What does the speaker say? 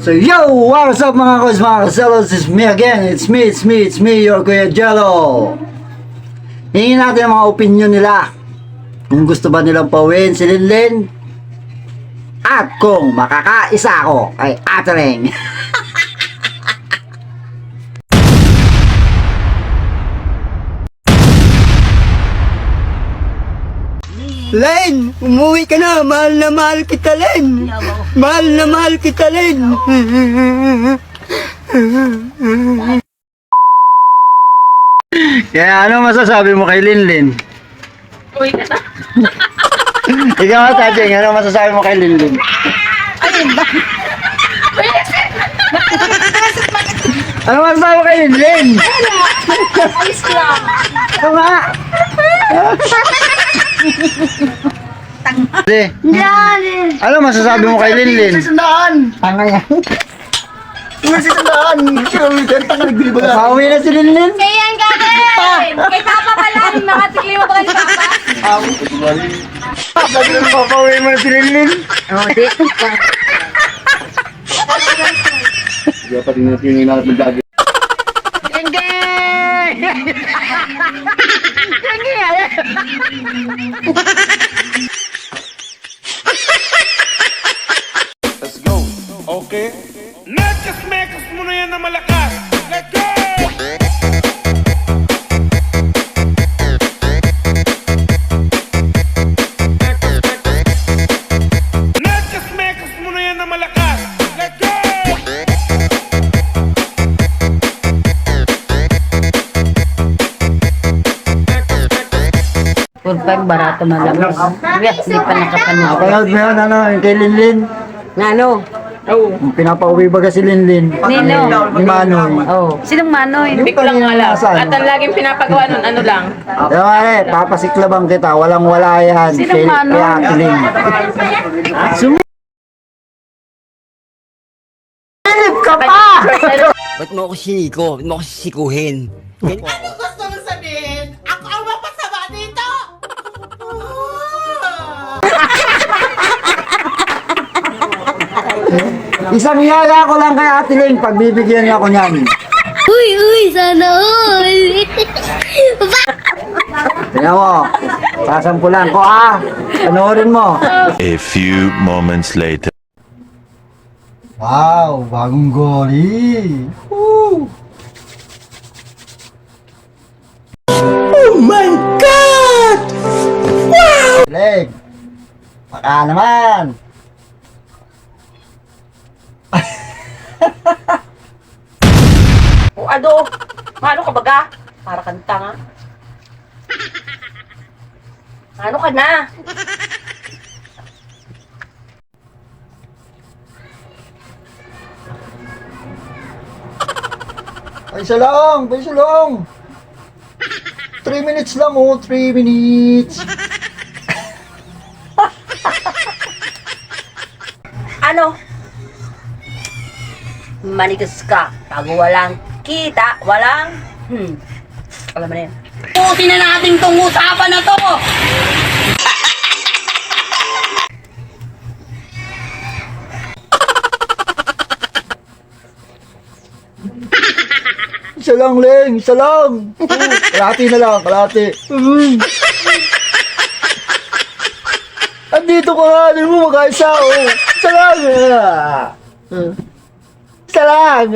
So yo, what's up mga kois, mga kaselos? It's me again, it's me, your Kuya Jello. Hingin natin ang mga opinion nila. Kung gusto ba nilang pauwiin si Linlin, at kung makakaisa ako kay Ate Leng. Len, umuwi ka na. Mahal na mahal kita, Len. Mahal na mahal kita, Len. Kaya ano masasabi mo kay Linlin? Uwi ka na. Ikaw Tajeng, ano masasabi mo kay Linlin? Ano masasabi mo kay Linlin? Ayos lang. Ito nga. Ano masasabi mo kay Linlin? Sandaan. Tanga yan. Sandaan. Tanga nagbibala. Pauwi na si Linlin. Kaya yan gagawin! Kay Papa pala, nakatikli mo ba kay Papa? Pauwi mo na si Linlin. Oo, di. Dapat din natin yung inanap ng dagi. Let's go. Okay. Mekas mo na yan na malakas. Let's go! Mekas mo na yan na malakas. Let's go! Full 5, barato na lang. Hindi pa nakapanood. Napanood mo yun, ano, yung kay Linlin? Ano? Yung pinapauwi ba kasi Linlin? Nino? Ni Manoy. Oh. Sinong Manoy? Hindi ko lang alam. At ang laging pinapagawa nun, ano lang? Yung ano, papasiklabang kita, walang wala yan. Sinong Manoy? Kaya Ling. Silip ka pa! Ba't mo ako siniko? Ba't mo ako sisikuhin? Ano gusto mo sabihin? Ako ang mapasama dito! Isang yaya ko lang kay Ate Ling, pagbibigyan niya ako niyan. Uy, sana all. Tingnan mo, sasampulan ko panoorin mo. A few moments later. Wow, bagong goli. Woo! Oh my God! Leg, baka naman. O ano? Paano ka baga? Para kang tanga. Ano ka na? Ay, isa lang. 3 minutes lang 3 minutes. Ano? Manigas ka. Pag walang kita, walang... Alam mo na yan. Pusin na natin tong usapan na to! Isa lang, Leng. Isa lang. Kalahati na lang. Kalahati. Andito ka nga. Hindi mo makaisa. Isa lang. Isa lang.